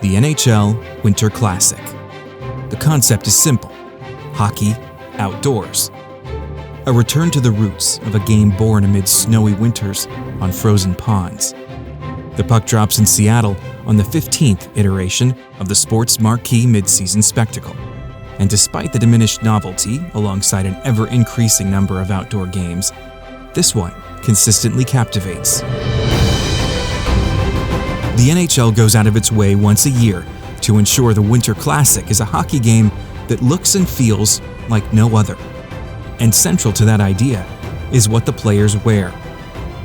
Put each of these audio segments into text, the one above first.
the NHL Winter Classic. The concept is simple: hockey outdoors. A return to the roots of a game born amid snowy winters on frozen ponds. The puck drops in Seattle on the 15th iteration of the sport's marquee mid-season spectacle. And despite the diminished novelty alongside an ever-increasing number of outdoor games, this one consistently captivates. The NHL goes out of its way once a year to ensure the Winter Classic is a hockey game that looks and feels like no other. And central to that idea is what the players wear: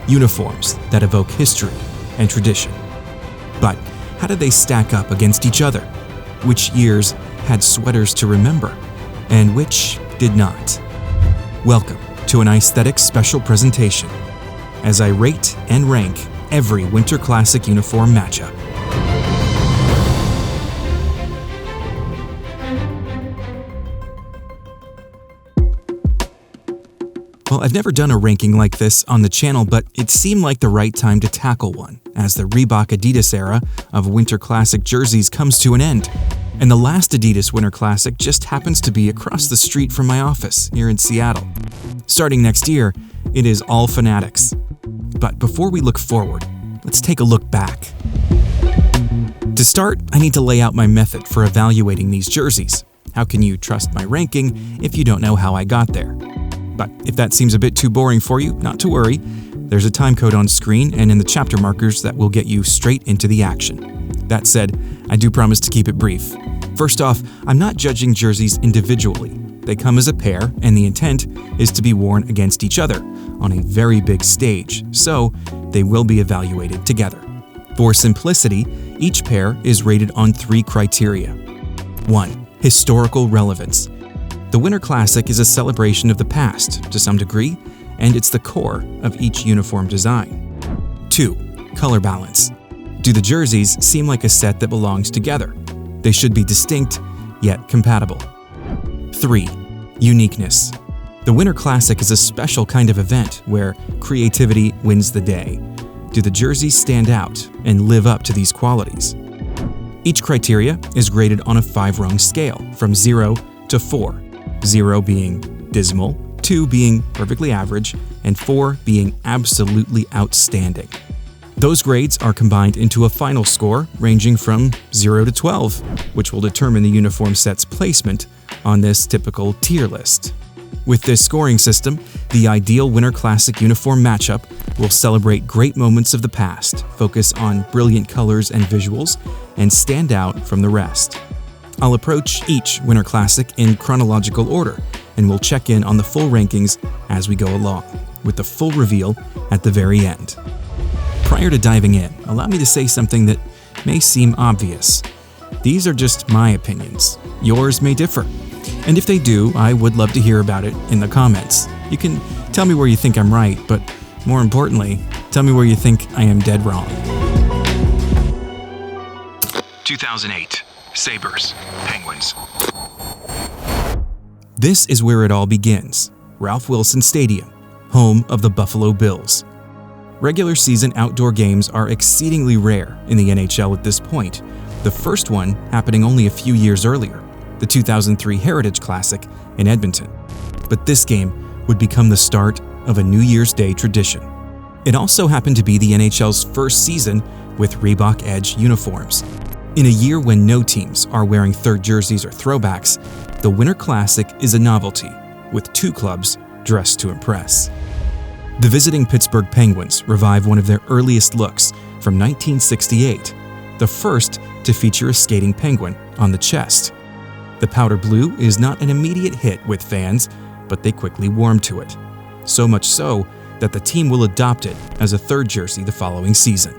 uniforms that evoke history and tradition. But how do they stack up against each other? Which years had sweaters to remember, and which did not? Welcome to an Icethetics special presentation, as I rate and rank every Winter Classic uniform matchup. Well, I've never done a ranking like this on the channel, but it seemed like the right time to tackle one, as the Reebok-Adidas era of Winter Classic jerseys comes to an end. And the last Adidas Winter Classic just happens to be across the street from my office here in Seattle. Starting next year, it is all Fanatics. But before we look forward, let's take a look back. To start, I need to lay out my method for evaluating these jerseys. How can you trust my ranking if you don't know how I got there? But if that seems a bit too boring for you, not to worry. There's a time code on screen and in the chapter markers that will get you straight into the action. That said, I do promise to keep it brief. First off, I'm not judging jerseys individually. They come as a pair, and the intent is to be worn against each other on a very big stage, so they will be evaluated together. For simplicity, each pair is rated on 3 criteria. 1. Historical relevance. The Winter Classic is a celebration of the past, to some degree, and it's the core of each uniform design. 2. Color balance. Do the jerseys seem like a set that belongs together? They should be distinct, yet compatible. 3. Uniqueness. The Winter Classic is a special kind of event where creativity wins the day. Do the jerseys stand out and live up to these qualities? Each criteria is graded on a 5-rung scale from 0 to 4. 0 being dismal, 2 being perfectly average, and 4 being absolutely outstanding. Those grades are combined into a final score ranging from 0 to 12, which will determine the uniform set's placement on this typical tier list. With this scoring system, the ideal Winter Classic uniform matchup will celebrate great moments of the past, focus on brilliant colors and visuals, and stand out from the rest. I'll approach each Winter Classic in chronological order, and we'll check in on the full rankings as we go along, with the full reveal at the very end. Prior to diving in, allow me to say something that may seem obvious. These are just my opinions. Yours may differ. And if they do, I would love to hear about it in the comments. You can tell me where you think I'm right, but more importantly, tell me where you think I am dead wrong. 2008. Sabres-Penguins. This is where it all begins. Ralph Wilson Stadium, home of the Buffalo Bills. Regular season outdoor games are exceedingly rare in the NHL at this point, the first one happening only a few years earlier, the 2003 Heritage Classic in Edmonton. But this game would become the start of a New Year's Day tradition. It also happened to be the NHL's first season with Reebok Edge uniforms. In a year when no teams are wearing third jerseys or throwbacks, the Winter Classic is a novelty, with 2 clubs dressed to impress. The visiting Pittsburgh Penguins revive one of their earliest looks from 1968, the first to feature a skating penguin on the chest. The powder blue is not an immediate hit with fans, but they quickly warm to it. So much so that the team will adopt it as a third jersey the following season.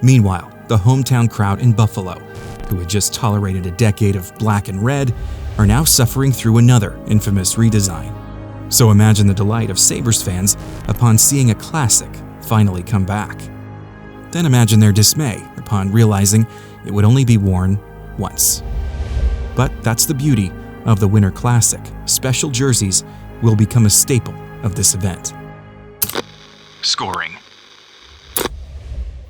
Meanwhile, the hometown crowd in Buffalo, who had just tolerated a decade of black and red, are now suffering through another infamous redesign. So imagine the delight of Sabres fans upon seeing a classic finally come back. Then imagine their dismay upon realizing it would only be worn once. But that's the beauty of the Winter Classic. Special jerseys will become a staple of this event. Scoring.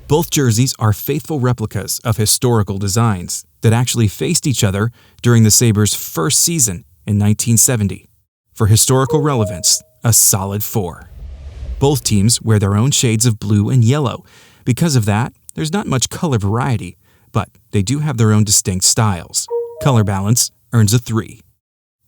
Both jerseys are faithful replicas of historical designs that actually faced each other during the Sabres' first season in 1970. For historical relevance, a solid 4. Both teams wear their own shades of blue and yellow. Because of that, there's not much color variety, but they do have their own distinct styles. Color balance earns a 3.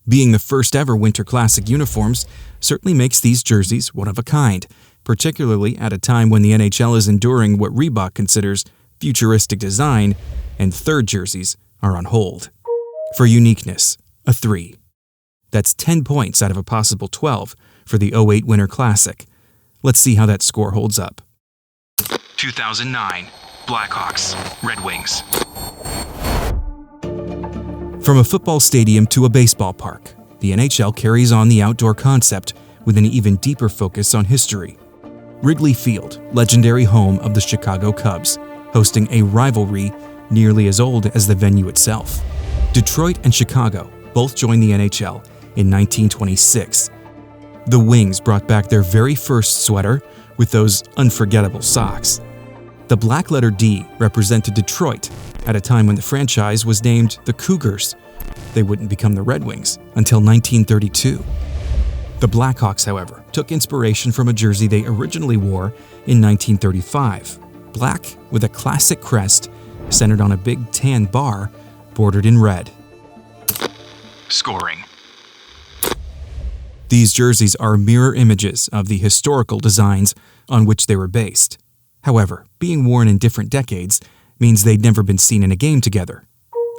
Being the first ever Winter Classic uniforms certainly makes these jerseys one of a kind, particularly at a time when the NHL is enduring what Reebok considers futuristic design and third jerseys are on hold. For uniqueness, a 3. That's 10 points out of a possible 12 for the 08 Winter Classic. Let's see how that score holds up. 2009 Blackhawks-Red Wings. From a football stadium to a baseball park, the NHL carries on the outdoor concept with an even deeper focus on history. Wrigley Field, legendary home of the Chicago Cubs, hosting a rivalry nearly as old as the venue itself. Detroit and Chicago both joined the NHL in 1926. The Wings brought back their very first sweater with those unforgettable socks. The black letter D represented Detroit at a time when the franchise was named the Cougars. They wouldn't become the Red Wings until 1932. The Blackhawks, however, took inspiration from a jersey they originally wore in 1935, black with a classic crest centered on a big tan bar bordered in red. Scoring. These jerseys are mirror images of the historical designs on which they were based. However, being worn in different decades means they'd never been seen in a game together.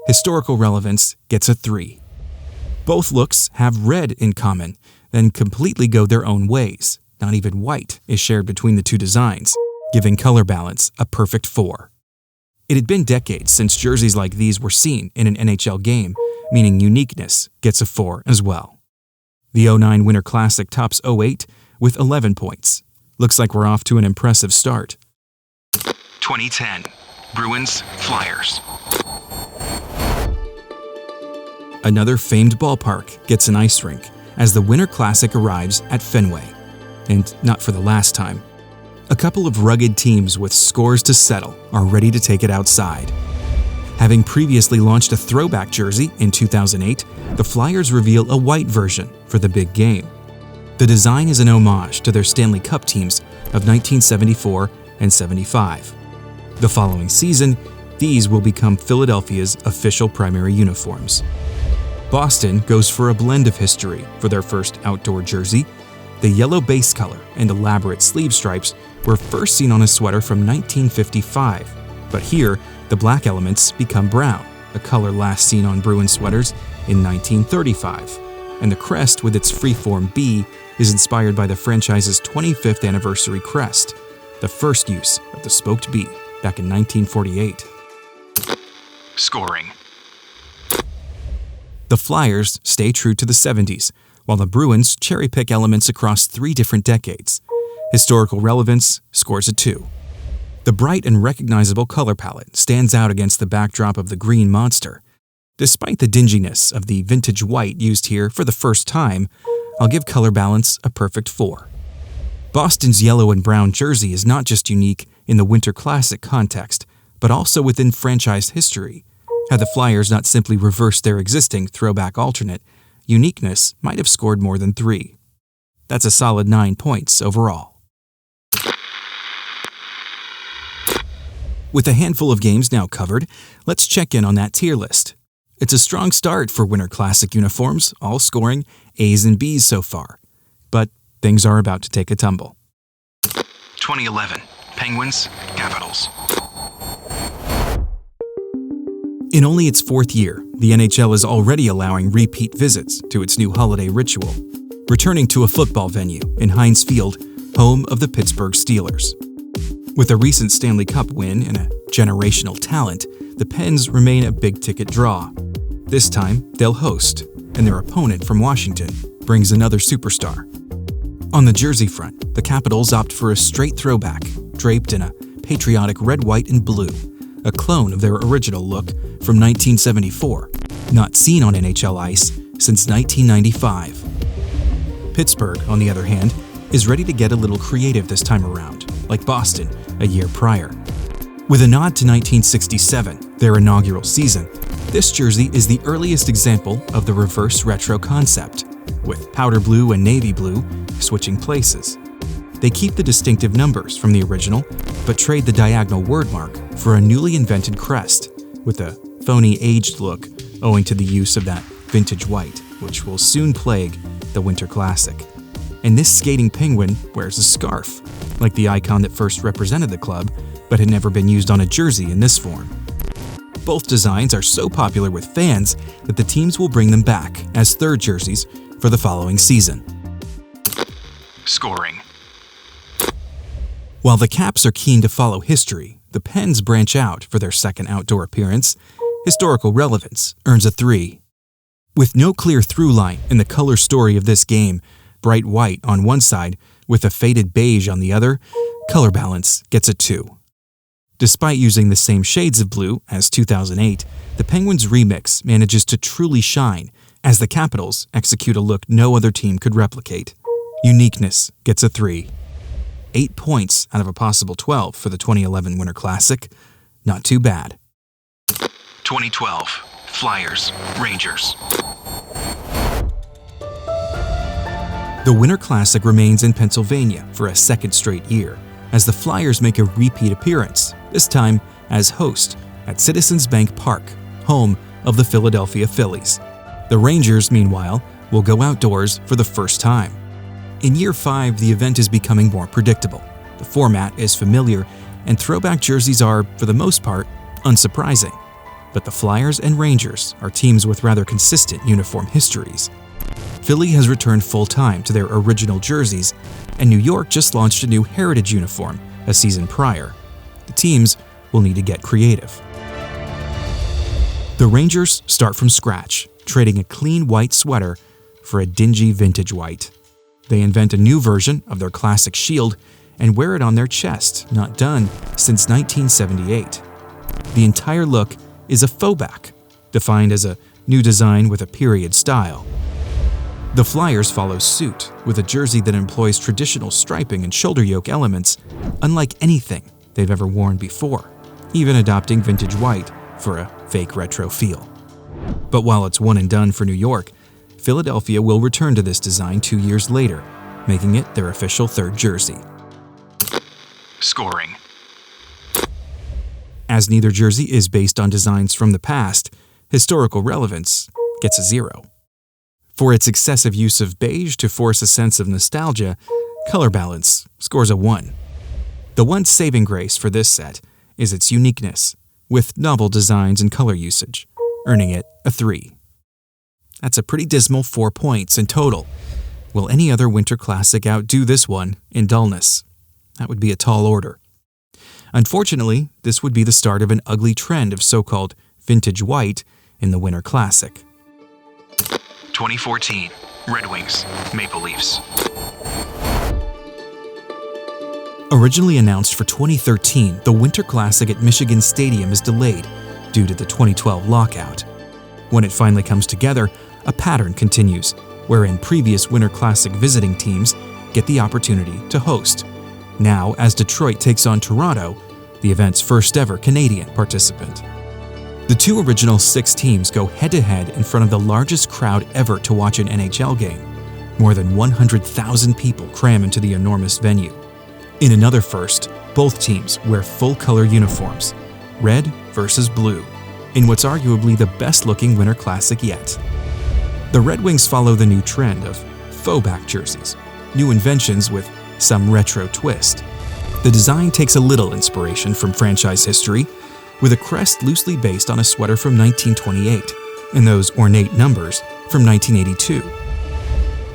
Historical relevance gets a 3. Both looks have red in common, then completely go their own ways. Not even white is shared between the two designs, giving color balance a perfect 4. It had been decades since jerseys like these were seen in an NHL game, meaning uniqueness gets a 4 as well. The 09 Winter Classic tops 08 with 11 points. Looks like we're off to an impressive start. 2010 Bruins-Flyers. Another famed ballpark gets an ice rink as the Winter Classic arrives at Fenway. And not for the last time. A couple of rugged teams with scores to settle are ready to take it outside. Having previously launched a throwback jersey in 2008, the Flyers reveal a white version for the big game. The design is an homage to their Stanley Cup teams of 1974 and 75. The following season, these will become Philadelphia's official primary uniforms. Boston goes for a blend of history for their first outdoor jersey. The yellow base color and elaborate sleeve stripes were first seen on a sweater from 1955, but here the black elements become brown, a color last seen on Bruins sweaters in 1935, and the crest with its freeform B is inspired by the franchise's 25th anniversary crest, the first use of the spoked B back in 1948. Scoring. The Flyers stay true to the 70s, while the Bruins cherry-pick elements across 3 different decades. Historical relevance scores a 2. The bright and recognizable color palette stands out against the backdrop of the green monster. Despite the dinginess of the vintage white used here for the first time, I'll give color balance a perfect 4. Boston's yellow and brown jersey is not just unique in the Winter Classic context, but also within franchise history. Had the Flyers not simply reversed their existing throwback alternate, uniqueness might have scored more than 3. That's a solid 9 points overall. With a handful of games now covered, let's check in on that tier list. It's a strong start for Winter Classic uniforms, all scoring A's and B's so far. But things are about to take a tumble. 2011 Penguins, Capitals. In only its 4th year, the NHL is already allowing repeat visits to its new holiday ritual, returning to a football venue in Heinz Field, home of the Pittsburgh Steelers. With a recent Stanley Cup win and a generational talent, the Pens remain a big-ticket draw. This time, they'll host, and their opponent from Washington brings another superstar. On the jersey front, the Capitals opt for a straight throwback, draped in a patriotic red, white, and blue, a clone of their original look from 1974, not seen on NHL ice since 1995. Pittsburgh, on the other hand, is ready to get a little creative this time around, like Boston a year prior. With a nod to 1967, their inaugural season, this jersey is the earliest example of the reverse retro concept, with powder blue and navy blue switching places. They keep the distinctive numbers from the original, but trade the diagonal word mark for a newly invented crest, with a phony aged look owing to the use of that vintage white, which will soon plague the Winter Classic. And this skating penguin wears a scarf, like the icon that first represented the club, but had never been used on a jersey in this form. Both designs are so popular with fans that the teams will bring them back as third jerseys for the following season. Scoring. While the Caps are keen to follow history, the Pens branch out for their second outdoor appearance. Historical relevance earns a 3. With no clear through line in the color story of this game, bright white on one side with a faded beige on the other, color balance gets a 2. Despite using the same shades of blue as 2008, the Penguins remix manages to truly shine as the Capitals execute a look no other team could replicate. Uniqueness gets a 3. 8 points out of a possible 12 for the 2011 Winter Classic. Not too bad. 2012 Flyers-Rangers. The Winter Classic remains in Pennsylvania for a second straight year, as the Flyers make a repeat appearance, this time as host at Citizens Bank Park, home of the Philadelphia Phillies. The Rangers, meanwhile, will go outdoors for the first time. In Year 5, the event is becoming more predictable. The format is familiar, and throwback jerseys are, for the most part, unsurprising. But the Flyers and Rangers are teams with rather consistent uniform histories. Philly has returned full-time to their original jerseys, and New York just launched a new heritage uniform a season prior. The teams will need to get creative. The Rangers start from scratch, trading a clean white sweater for a dingy vintage white. They invent a new version of their classic shield and wear it on their chest, not done since 1978. The entire look is a faux back, defined as a new design with a period style. The Flyers follow suit with a jersey that employs traditional striping and shoulder yoke elements, unlike anything they've ever worn before, even adopting vintage white for a fake retro feel. But while it's one and done for New York, Philadelphia will return to this design 2 years later, making it their official third jersey. Scoring. As neither jersey is based on designs from the past, historical relevance gets a 0. For its excessive use of beige to force a sense of nostalgia, color balance scores a 1. The one saving grace for this set is its uniqueness, with novel designs and color usage, earning it a 3. That's a pretty dismal 4 points in total. Will any other Winter Classic outdo this one in dullness? That would be a tall order. Unfortunately, this would be the start of an ugly trend of so-called vintage white in the Winter Classic. 2014 Red Wings Maple Leafs. Originally announced for 2013, the Winter Classic at Michigan Stadium is delayed due to the 2012 lockout. When it finally comes together, a pattern continues, wherein previous Winter Classic visiting teams get the opportunity to host. Now, as Detroit takes on Toronto, the event's first ever Canadian participant. The two original 6 teams go head-to-head in front of the largest crowd ever to watch an NHL game. More than 100,000 people cram into the enormous venue. In another first, both teams wear full-color uniforms, red versus blue, in what's arguably the best-looking Winter Classic yet. The Red Wings follow the new trend of faux-back jerseys, new inventions with some retro twist. The design takes a little inspiration from franchise history, with a crest loosely based on a sweater from 1928 and those ornate numbers from 1982.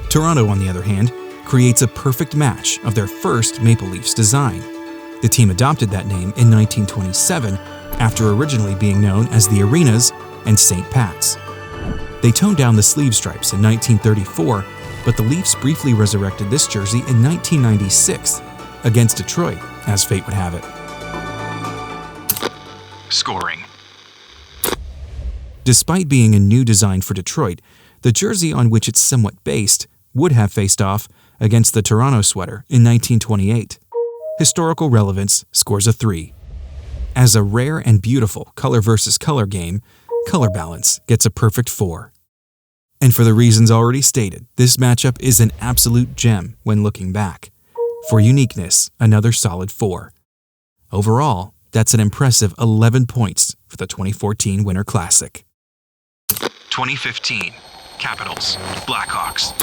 Toronto, on the other hand, creates a perfect match of their first Maple Leafs design. The team adopted that name in 1927 after originally being known as the Arenas and St. Pat's. They toned down the sleeve stripes in 1934, but the Leafs briefly resurrected this jersey in 1996 against Detroit, as fate would have it. Scoring. Despite being a new design for Detroit, the jersey on which it's somewhat based would have faced off against the Toronto sweater in 1928. Historical relevance scores a 3. As a rare and beautiful color versus color game, color balance gets a perfect 4. And for the reasons already stated, this matchup is an absolute gem when looking back. For uniqueness, another solid 4. Overall, that's an impressive 11 points for the 2014 Winter Classic. 2015 Capitals-Blackhawks.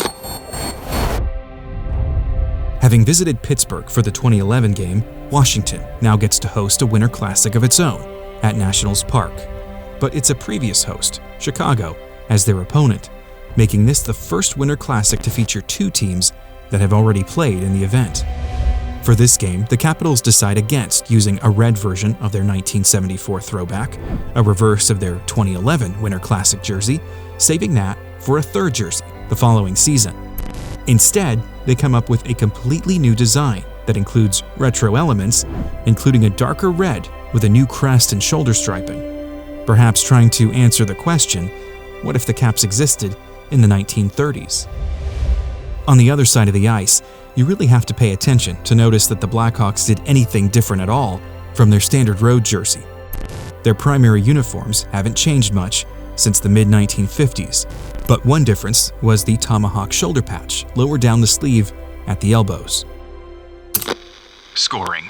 Having visited Pittsburgh for the 2011 game, Washington now gets to host a Winter Classic of its own at Nationals Park. But it's a previous host, Chicago, as their opponent, making this the first Winter Classic to feature 2 teams that have already played in the event. For this game, the Capitals decide against using a red version of their 1974 throwback, a reverse of their 2011 Winter Classic jersey, saving that for a 3rd jersey the following season. Instead, they come up with a completely new design that includes retro elements, including a darker red with a new crest and shoulder striping, perhaps trying to answer the question, what if the Caps existed in the 1930s? On the other side of the ice, you really have to pay attention to notice that the Blackhawks did anything different at all from their standard road jersey. Their primary uniforms haven't changed much since the mid-1950s, but one difference was the tomahawk shoulder patch lower down the sleeve at the elbows. Scoring.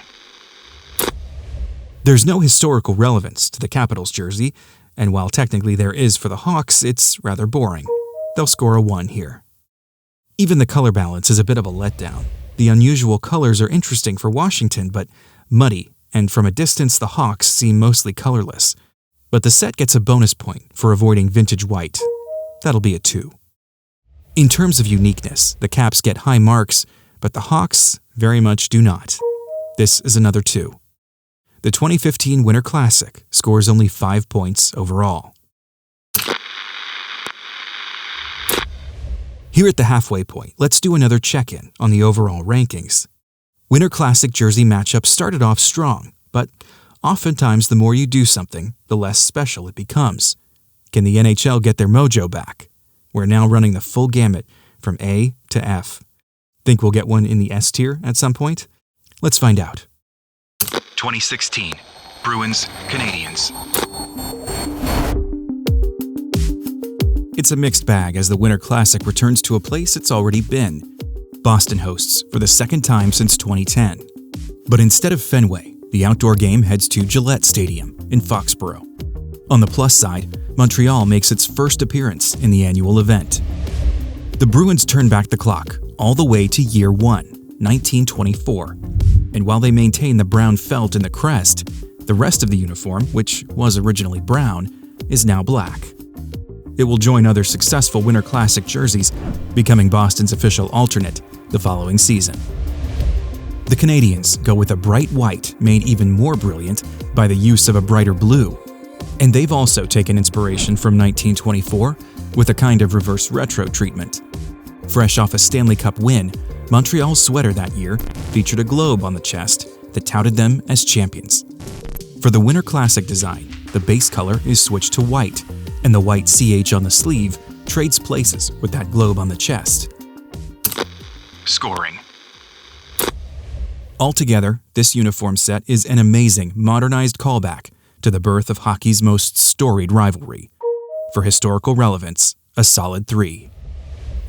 There's no historical relevance to the Capitals jersey, and while technically there is for the Hawks, it's rather boring. They'll score a 1 here. Even the color balance is a bit of a letdown. The unusual colors are interesting for Washington, but muddy, and from a distance the Hawks seem mostly colorless. But the set gets a bonus point for avoiding vintage white. That'll be a 2. In terms of uniqueness, the Caps get high marks, but the Hawks very much do not. This is another 2. The 2015 Winter Classic scores only 5 points overall. Here at the halfway point, let's do another check-in on the overall rankings. Winter Classic jersey matchups started off strong, but oftentimes the more you do something, the less special it becomes. Can the NHL get their mojo back? We're now running the full gamut from A to F. Think we'll get one in the S tier at some point? Let's find out. 2016 Bruins-Canadiens. It's a mixed bag as the Winter Classic returns to a place it's already been. Boston hosts for the 2nd time since 2010. But instead of Fenway, the outdoor game heads to Gillette Stadium in Foxborough. On the plus side, Montreal makes its first appearance in the annual event. The Bruins turn back the clock all the way to year 1, 1924. And while they maintain the brown felt in the crest, the rest of the uniform, which was originally brown, is now black. It will join other successful Winter Classic jerseys, becoming Boston's official alternate the following season. The Canadiens go with a bright white made even more brilliant by the use of a brighter blue. And they've also taken inspiration from 1924 with a kind of reverse retro treatment. Fresh off a Stanley Cup win, Montreal's sweater that year featured a globe on the chest that touted them as champions. For the Winter Classic design, the base color is switched to white, and the white CH on the sleeve trades places with that globe on the chest. Scoring. Altogether, this uniform set is an amazing, modernized callback to the birth of hockey's most storied rivalry. For historical relevance, a solid 3.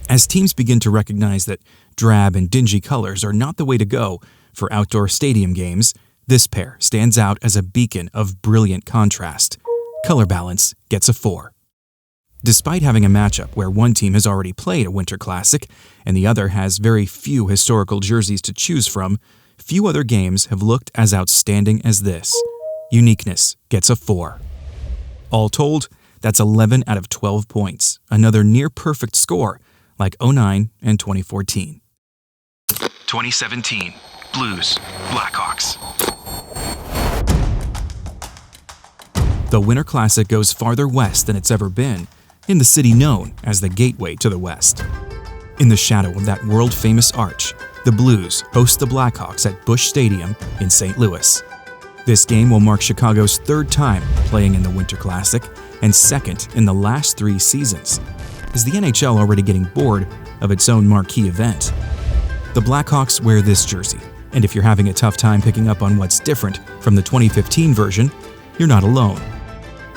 As teams begin to recognize that drab and dingy colors are not the way to go for outdoor stadium games, this pair stands out as a beacon of brilliant contrast. Color balance gets a 4. Despite having a matchup where one team has already played a Winter Classic and the other has very few historical jerseys to choose from, few other games have looked as outstanding as this. Uniqueness gets a 4. All told, that's 11 out of 12 points, another near-perfect score like 2009 and 2014. 2017 Blues-Blackhawks. The Winter Classic goes farther west than it's ever been, in the city known as the Gateway to the West. In the shadow of that world-famous arch, the Blues host the Blackhawks at Busch Stadium in St. Louis. This game will mark Chicago's 3rd time playing in the Winter Classic and 2nd in the last 3 seasons. Is the NHL already getting bored of its own marquee event? The Blackhawks wear this jersey, And if you're having a tough time picking up on what's different from the 2015 version, you're not alone.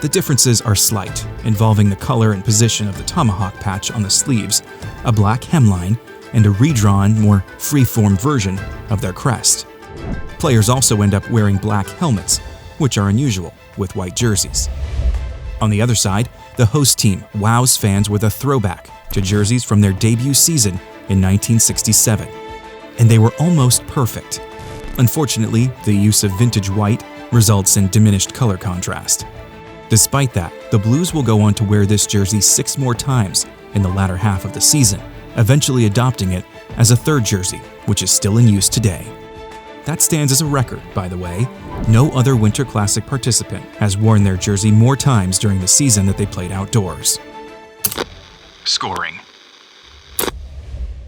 The differences are slight, involving the color and position of the tomahawk patch on the sleeves, a black hemline, and a redrawn, more free-form version of their crest. Players also end up wearing black helmets, which are unusual with white jerseys. On the other side, the host team wows fans with a throwback to jerseys from their debut season in 1967. And they were almost perfect. Unfortunately, the use of vintage white results in diminished color contrast. Despite that, the Blues will go on to wear this jersey 6 more times in the latter half of the season, eventually adopting it as a third jersey, which is still in use today. That stands as a record, by the way. No other Winter Classic participant has worn their jersey more times during the season that they played outdoors. Scoring.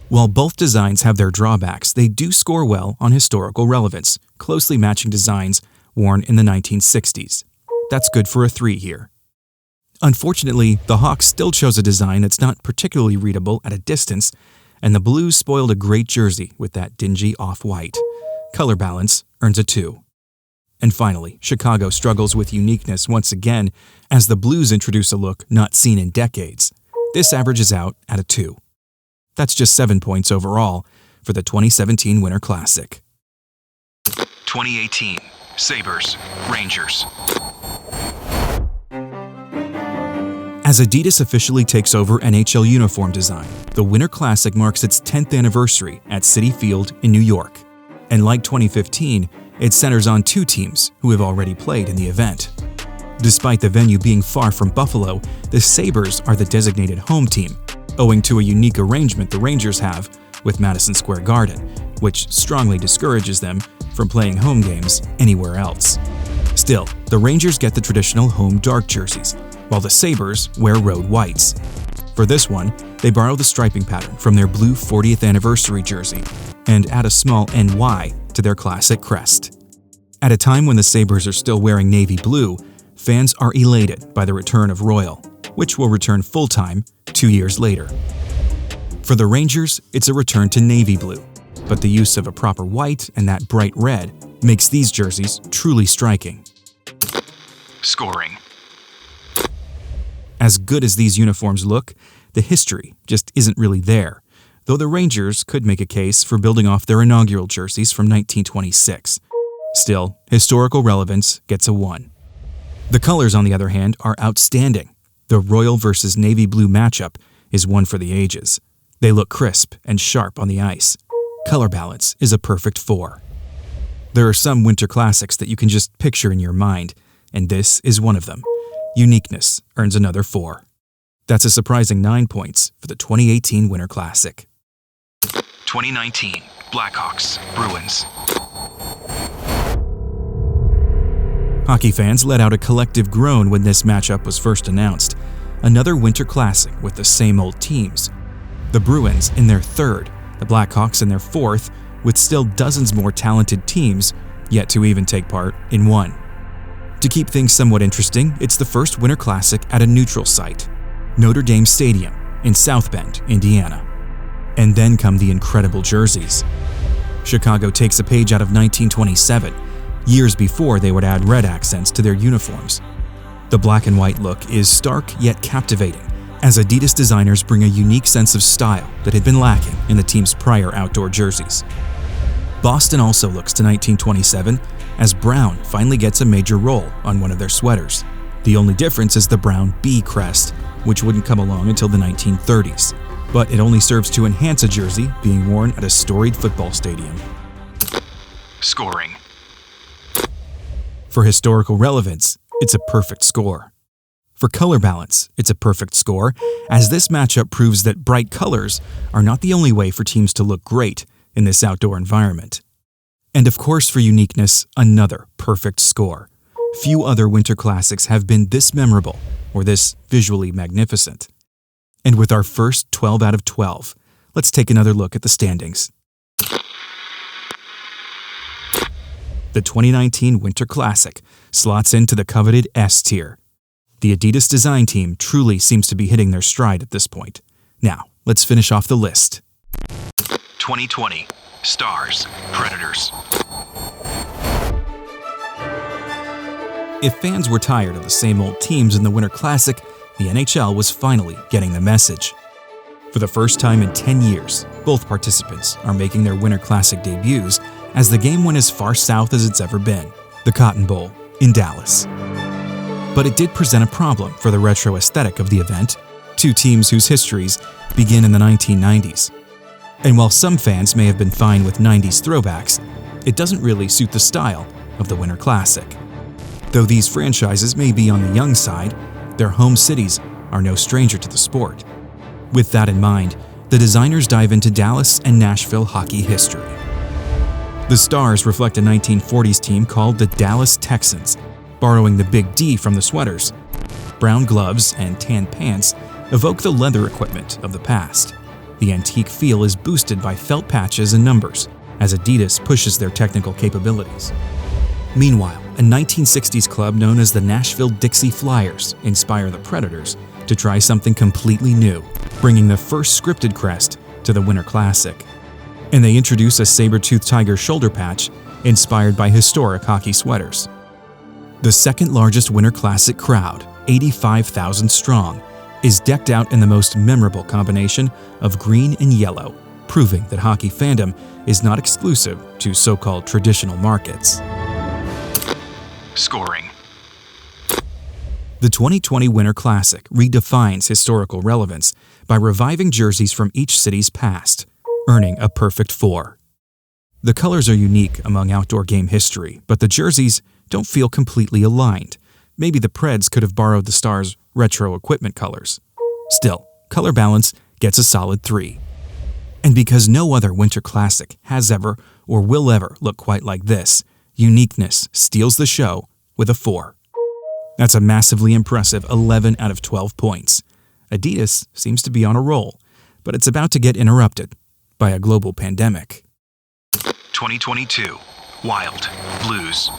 While both designs have their drawbacks, they do score well on historical relevance, closely matching designs worn in the 1960s. That's good for a 3 here. Unfortunately, the Hawks still chose a design that's not particularly readable at a distance, and the Blues spoiled a great jersey with that dingy off-white. Color balance earns a 2. And finally, Chicago struggles with uniqueness once again as the Blues introduce a look not seen in decades. This averages out at a 2. That's just 7 points overall for the 2017 Winter Classic. 2018 Sabres-Rangers. As Adidas officially takes over NHL uniform design, the Winter Classic marks its 10th anniversary at Citi Field in New York. And like 2015, it centers on 2 teams who have already played in the event. Despite the venue being far from Buffalo, the Sabres are the designated home team, owing to a unique arrangement the Rangers have with Madison Square Garden, which strongly discourages them from playing home games anywhere else. Still, the Rangers get the traditional home dark jerseys, while the Sabres wear road whites. For this one, they borrow the striping pattern from their blue 40th anniversary jersey and add a small NY to their classic crest. At a time when the Sabres are still wearing navy blue, fans are elated by the return of Royal, which will return full-time 2 years later. For the Rangers, it's a return to navy blue, but the use of a proper white and that bright red makes these jerseys truly striking. Scoring. As good as these uniforms look, the history just isn't really there, though the Rangers could make a case for building off their inaugural jerseys from 1926. Still, historical relevance gets a 1. The colors, on the other hand, are outstanding. The royal versus navy blue matchup is one for the ages. They look crisp and sharp on the ice. Color balance is a perfect 4. There are some Winter Classics that you can just picture in your mind, and this is one of them. Uniqueness earns another 4. That's a surprising 9 points for the 2018 Winter Classic. 2019 Blackhawks-Bruins. Hockey fans let out a collective groan when this matchup was first announced. Another Winter Classic with the same old teams. The Bruins in their 3rd, the Blackhawks in their 4th, with still dozens more talented teams yet to even take part in one. To keep things somewhat interesting, it's the first Winter Classic at a neutral site, Notre Dame Stadium in South Bend, Indiana. And then come the incredible jerseys. Chicago takes a page out of 1927, years before they would add red accents to their uniforms. The black and white look is stark yet captivating, as Adidas designers bring a unique sense of style that had been lacking in the team's prior outdoor jerseys. Boston also looks to 1927, as brown finally gets a major role on one of their sweaters. The only difference is the brown B crest, which wouldn't come along until the 1930s, but it only serves to enhance a jersey being worn at a storied football stadium. Scoring. For historical relevance, it's a perfect score. For color balance, it's a perfect score, as this matchup proves that bright colors are not the only way for teams to look great in this outdoor environment. And of course, for uniqueness, another perfect score. Few other Winter Classics have been this memorable or this visually magnificent. And with our first 12 out of 12, let's take another look at the standings. The 2019 Winter Classic slots into the coveted S tier. The Adidas design team truly seems to be hitting their stride at this point. Now, let's finish off the list. 2020 Stars, Predators. If fans were tired of the same old teams in the Winter Classic, the NHL was finally getting the message. For the first time in 10 years, both participants are making their Winter Classic debuts as the game went as far south as it's ever been, the Cotton Bowl in Dallas. But it did present a problem for the retro aesthetic of the event, two teams whose histories begin in the 1990s. And while some fans may have been fine with 90s throwbacks, it doesn't really suit the style of the Winter Classic. Though these franchises may be on the young side, their home cities are no stranger to the sport. With that in mind, the designers dive into Dallas and Nashville hockey history. The Stars reflect a 1940s team called the Dallas Texans, borrowing the Big D from the sweaters. Brown gloves and tan pants evoke the leather equipment of the past. The antique feel is boosted by felt patches and numbers, as Adidas pushes their technical capabilities. Meanwhile, a 1960s club known as the Nashville Dixie Flyers inspire the Predators to try something completely new, bringing the first scripted crest to the Winter Classic. And they introduce a saber-toothed tiger shoulder patch inspired by historic hockey sweaters. The second largest Winter Classic crowd, 85,000 strong, is decked out in the most memorable combination of green and yellow, proving that hockey fandom is not exclusive to so-called traditional markets. Scoring. The 2020 Winter Classic redefines historical relevance by reviving jerseys from each city's past, earning a perfect 4. The colors are unique among outdoor game history, but the jerseys don't feel completely aligned. Maybe the Preds could have borrowed the Stars' retro equipment colors. Still, color balance gets a solid 3. And because no other Winter Classic has ever or will ever look quite like this, uniqueness steals the show with a 4. That's a massively impressive 11 out of 12 points. Adidas seems to be on a roll, but it's about to get interrupted by a global pandemic. 2022 Wild Blues.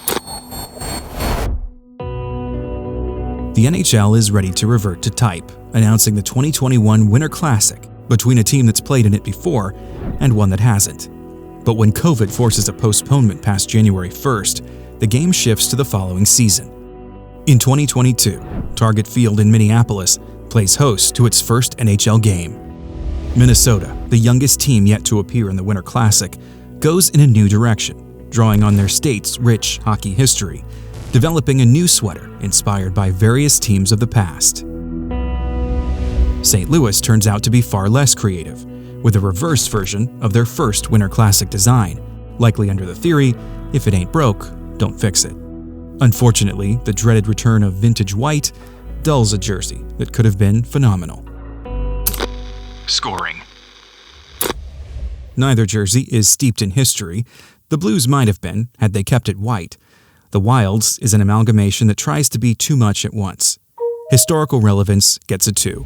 The NHL is ready to revert to type, announcing the 2021 Winter Classic between a team that's played in it before and one that hasn't. But when COVID forces a postponement past January 1st, the game shifts to the following season. In 2022, Target Field in Minneapolis plays host to its first NHL game. Minnesota, the youngest team yet to appear in the Winter Classic, goes in a new direction, drawing on their state's rich hockey history, developing a new sweater inspired by various teams of the past. St. Louis turns out to be far less creative, with a reverse version of their first Winter Classic design, likely under the theory, if it ain't broke, don't fix it. Unfortunately, the dreaded return of vintage white dulls a jersey that could have been phenomenal. Scoring. Neither jersey is steeped in history. The Blues might have been, had they kept it white. The Wilds is an amalgamation that tries to be too much at once. Historical relevance gets a 2.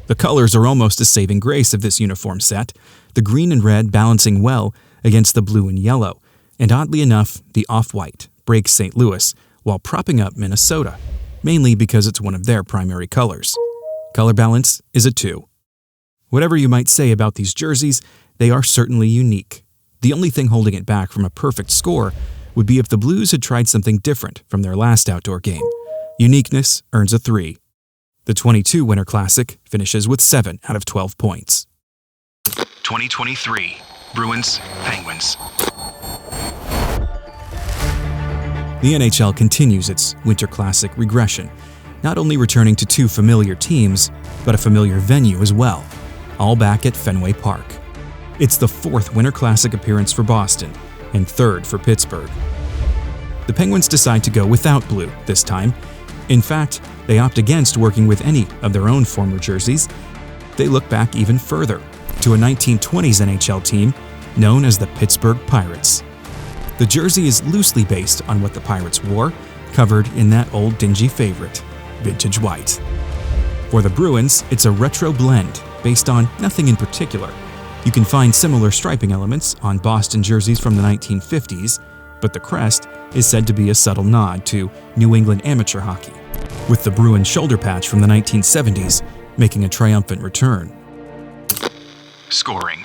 The colors are almost a saving grace of this uniform set, the green and red balancing well against the blue and yellow, and oddly enough, the off-white breaks St. Louis while propping up Minnesota, mainly because it's one of their primary colors. Color balance is a 2. Whatever you might say about these jerseys, they are certainly unique. The only thing holding it back from a perfect score would be if the Blues had tried something different from their last outdoor game. Uniqueness earns a 3. The 22 Winter Classic finishes with 7 out of 12 points. 2023 Bruins-Penguins. The NHL continues its Winter Classic regression, not only returning to 2 familiar teams, but a familiar venue as well, all back at Fenway Park. It's the 4th Winter Classic appearance for Boston and 3rd for Pittsburgh. The Penguins decide to go without blue this time. In fact, they opt against working with any of their own former jerseys. They look back even further to a 1920s NHL team known as the Pittsburgh Pirates. The jersey is loosely based on what the Pirates wore, covered in that old dingy favorite, vintage white. For the Bruins, it's a retro blend based on nothing in particular. You can find similar striping elements on Boston jerseys from the 1950s, but the crest is said to be a subtle nod to New England amateur hockey, with the Bruin shoulder patch from the 1970s making a triumphant return. Scoring.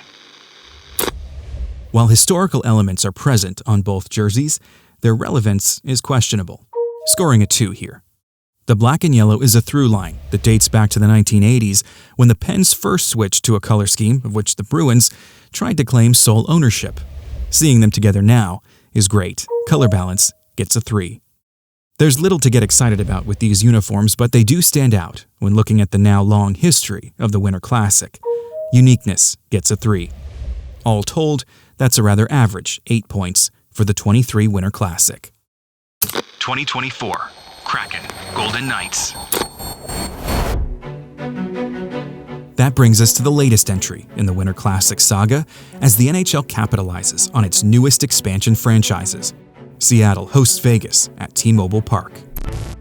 While historical elements are present on both jerseys, their relevance is questionable. Scoring a 2 here. The black and yellow is a through line that dates back to the 1980s when the Pens first switched to a color scheme of which the Bruins tried to claim sole ownership. Seeing them together now is great. Color balance gets a 3. There's little to get excited about with these uniforms, but they do stand out when looking at the now long history of the Winter Classic. Uniqueness gets a 3. All told, that's a rather average 8 points for the 23 Winter Classic. 2024 Kraken-Golden Knights. That brings us to the latest entry in the Winter Classic saga as the NHL capitalizes on its newest expansion franchises. Seattle hosts Vegas at T-Mobile Park.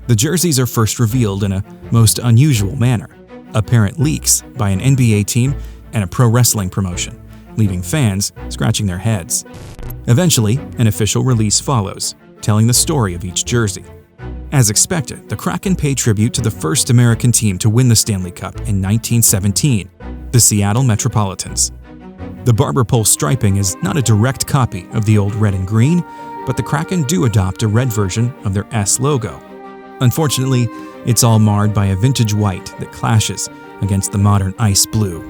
The jerseys are first revealed in a most unusual manner, apparent leaks by an NBA team and a pro wrestling promotion, leaving fans scratching their heads. Eventually, an official release follows, telling the story of each jersey. As expected, the Kraken pay tribute to the first American team to win the Stanley Cup in 1917, the Seattle Metropolitans. The barber pole striping is not a direct copy of the old red and green, but the Kraken do adopt a red version of their S logo. Unfortunately, it's all marred by a vintage white that clashes against the modern ice blue.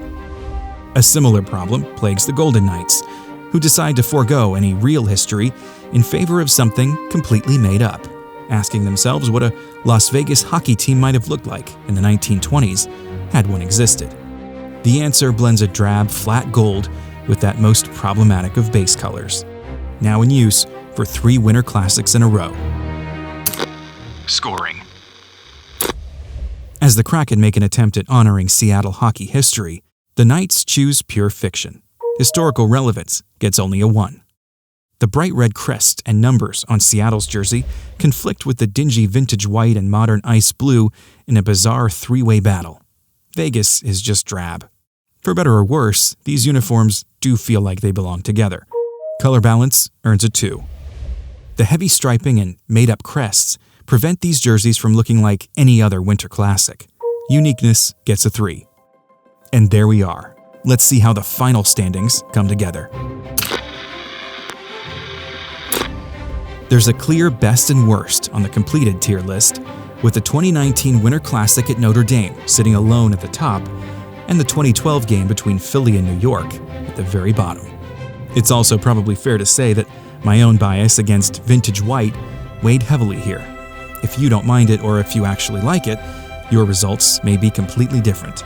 A similar problem plagues the Golden Knights, who decide to forego any real history in favor of something completely made up, asking themselves what a Las Vegas hockey team might have looked like in the 1920s had one existed. The answer blends a drab, flat gold with that most problematic of base colors, now in use for 3 Winter Classics in a row. Scoring. As the Kraken make an attempt at honoring Seattle hockey history, the Knights choose pure fiction. Historical relevance gets only a 1. The bright red crest and numbers on Seattle's jersey conflict with the dingy vintage white and modern ice blue in a bizarre 3-way battle. Vegas is just drab. For better or worse, these uniforms do feel like they belong together. Color balance earns a 2. The heavy striping and made-up crests prevent these jerseys from looking like any other Winter Classic. Uniqueness gets a 3. And there we are. Let's see how the final standings come together. There's a clear best and worst on the completed tier list, with the 2019 Winter Classic at Notre Dame sitting alone at the top, and the 2012 game between Philly and New York at the very bottom. It's also probably fair to say that my own bias against vintage white weighed heavily here. If you don't mind it, or if you actually like it, your results may be completely different.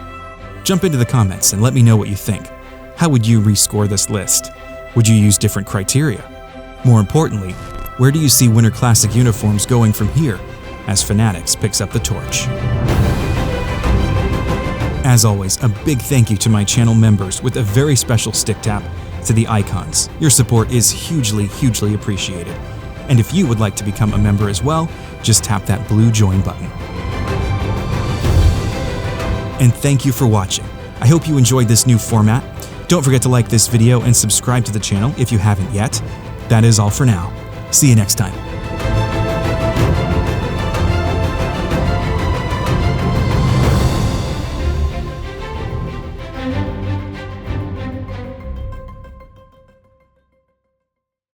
Jump into the comments and let me know what you think. How would you rescore this list? Would you use different criteria? More importantly, where do you see Winter Classic uniforms going from here as Fanatics picks up the torch? As always, a big thank you to my channel members with a very special stick tap to the icons. Your support is hugely, hugely appreciated. And if you would like to become a member as well, just tap that blue join button. And thank you for watching. I hope you enjoyed this new format. Don't forget to like this video and subscribe to the channel if you haven't yet. That is all for now. See you next time.